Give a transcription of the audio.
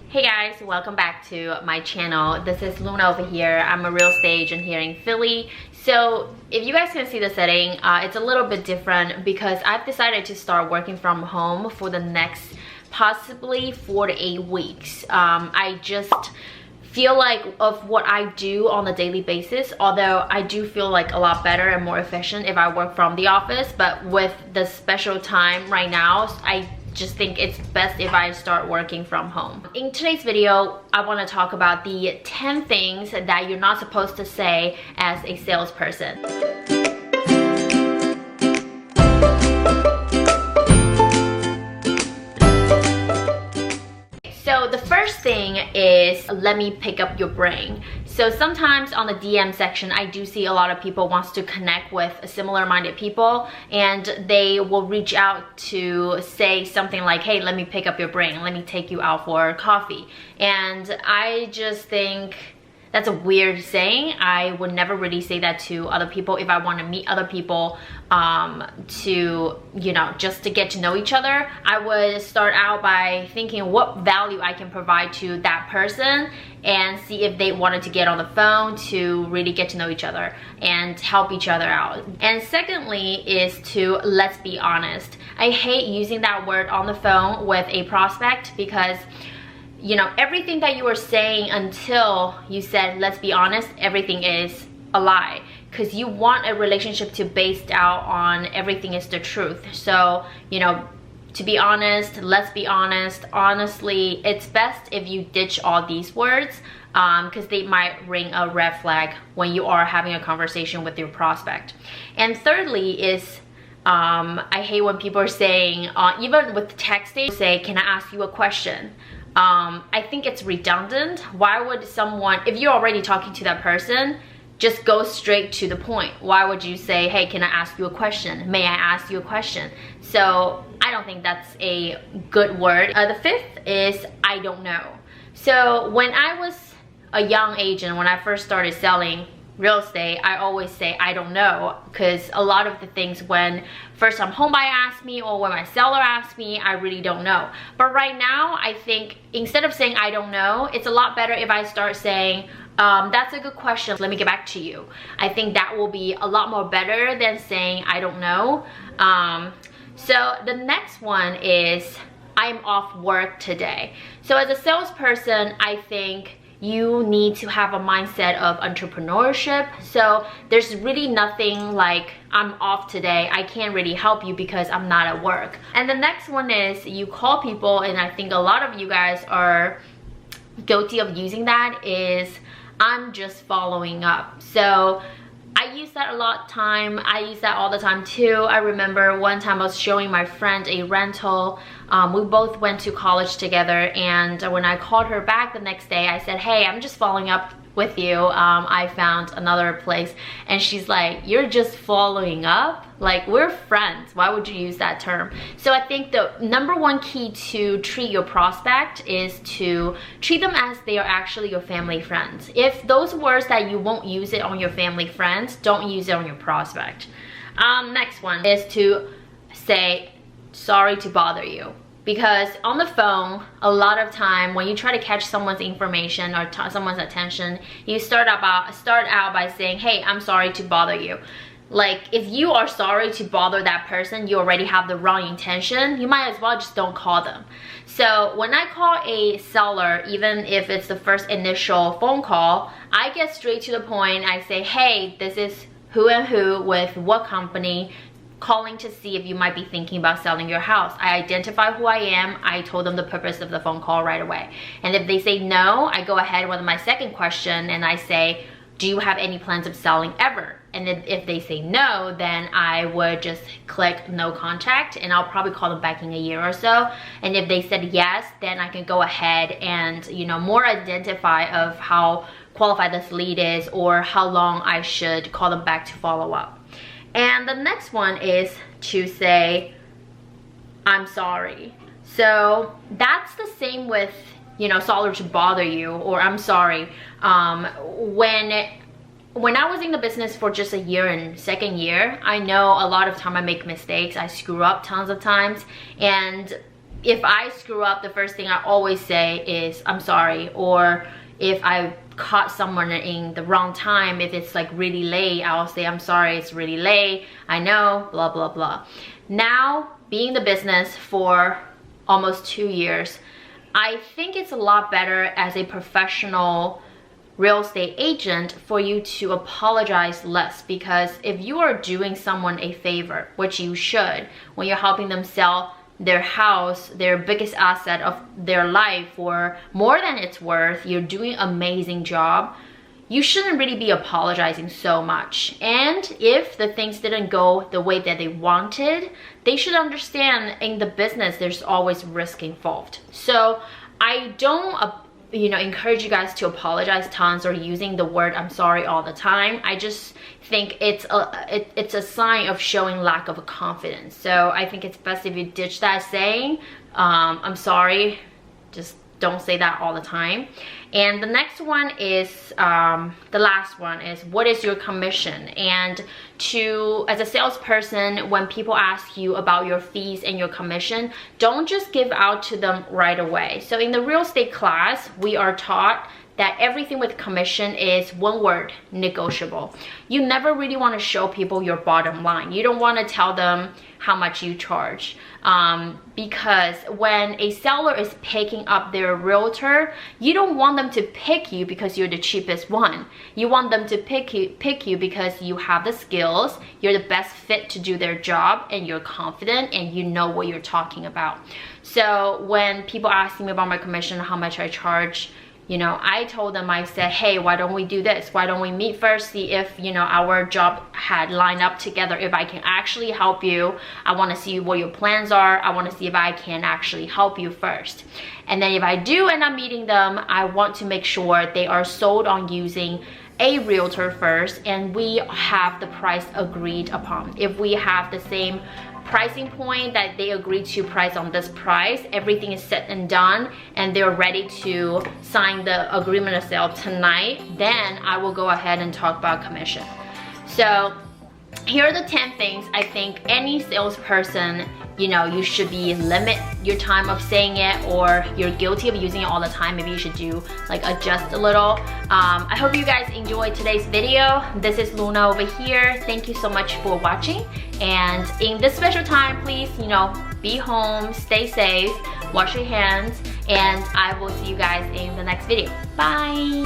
Hey guys, welcome back to my channel. This is Luna over here. I'm a real estate agent here in Philly. So if you guys can see the setting, it's a little bit different because I've decided to start working from home for the next possibly 4 to 8 weeks. I just feel like of what I do on a daily basis, although I do feel like a lot better and more efficient if I work from the office, but with the special time right now, I just think it's best if I start working from home. In today's video, I want to talk about the 10 things that you're not supposed to say as a salesperson. So the first thing is, let me pick up your brain. So sometimes on the DM section, I do see a lot of people wants to connect with similar-minded people, and they will reach out to say something like, hey, let me pick up your brain, let me take you out for coffee. And I just think that's a weird saying. I would never really say that to other people if I want to meet other people to, you know, just to get to know each other. I would start out by thinking what value I can provide to that person and see if they wanted to get on the phone to really get to know each other and help each other out. And secondly is to let's be honest. I hate using that word on the phone with a prospect because, you know, everything that you were saying until you said let's be honest, everything is a lie, because you want a relationship to based out on everything is the truth. So, you know, to be honest, let's be honest, honestly, it's best if you ditch all these words because they might ring a red flag when you are having a conversation with your prospect. And thirdly is I hate when people are saying, even with texting, say, can I ask you a question? I think it's redundant. Why would someone, if you're already talking to that person, just go straight to the point? Why would you say, hey, can I ask you a question? May I ask you a question? So I don't think that's a good word. The fifth is I don't know. So when I was a young agent, when I first started selling real estate, I always say I don't know, because a lot of the things when first time home buyer asks me or when my seller asks me, I really don't know. But right now, I think instead of saying I don't know, it's a lot better if I start saying that's a good question, let me get back to you. I think that will be a lot more better than saying I don't know. So the next one is I'm off work today. So as a salesperson, I think you need to have a mindset of entrepreneurship. So there's really nothing like I'm off today, I can't really help you because I'm not at work. And the next one is you call people, and I think a lot of you guys are guilty of using that, is I'm just following up. So I use that a lot of time. I use that all the time too. I remember one time I was showing my friend a rental. We both went to college together, and when I called her back the next day, I said, hey, I'm just following up with you. I found another place. And she's like, you're just following up? Like, we're friends. Why would you use that term? So I think the number one key to treat your prospect is to treat them as they are actually your family friends. If those words that you won't use it on your family friends, don't use it on your prospect. Next one is to say, sorry to bother you. Because on the phone, a lot of time when you try to catch someone's information or someone's attention, you start out by saying, hey, I'm sorry to bother you. Like, if you are sorry to bother that person, you already have the wrong intention. You might as well just don't call them. So when I call a seller, even if it's the first initial phone call, I get straight to the point. I say, hey, this is who and who with what company, calling to see if you might be thinking about selling your house. I identify who I am. I told them the purpose of the phone call right away. And if they say no, I go ahead with my second question and I say, do you have any plans of selling ever? And if they say no, then I would just click no contact, and I'll probably call them back in a year or so. And if they said yes, then I can go ahead and, you know, more identify of how qualified this lead is or how long I should call them back to follow up. And the next one is to say, I'm sorry. So that's the same with, you know, sorry to bother you, or I'm sorry. When I was in the business for just a year and second year, I know a lot of time I make mistakes. I screw up tons of times. And if I screw up, the first thing I always say is I'm sorry. Or if I caught someone in the wrong time, if it's like really late, I'll say I'm sorry, it's really late, I know, blah blah blah. Now, being in the business for almost 2 years, I think it's a lot better as a professional real estate agent for you to apologize less, because if you are doing someone a favor, which you should, when you're helping them sell their house, their biggest asset of their life, for more than it's worth, you're doing an amazing job, you shouldn't really be apologizing so much. And if the things didn't go the way that they wanted, they should understand in the business there's always risk involved. So I don't encourage you guys to apologize tons or using the word I'm sorry all the time. I just think it's a sign of showing lack of confidence. So I think it's best if you ditch that saying I'm sorry. Just don't say that all the time. And the next one is the last one is, what is your commission? And as a salesperson, when people ask you about your fees and your commission, don't just give out to them right away. So in the real estate class, we are taught that everything with commission is one word: negotiable. You never really want to show people your bottom line. You don't want to tell them how much you charge, because when a seller is picking up their realtor, you don't want them to pick you because you're the cheapest one. You want them to pick you because you have the skills, you're the best fit to do their job, and you're confident and you know what you're talking about. So when people ask me about my commission, how much I charge, I told them, I said, hey, why don't we do this? Why don't we meet first, see if, our job had lined up together, if I can actually help you. I want to see what your plans are. I want to see if I can actually help you first. And then if I do end up meeting them, I want to make sure they are sold on using a realtor first, and we have the price agreed upon. If we have the same pricing point, that they agreed to price on this price, everything is set and done, and they're ready to sign the agreement of sale tonight, then I will go ahead and talk about commission. So here are the 10 things I think any salesperson, you should be limit your time of saying it, or you're guilty of using it all the time. Maybe you should do adjust a little. I hope you guys enjoyed today's video. This is Luna over here. Thank you so much for watching. And in this special time, please, be home, stay safe, wash your hands, and I will see you guys in the next video. Bye.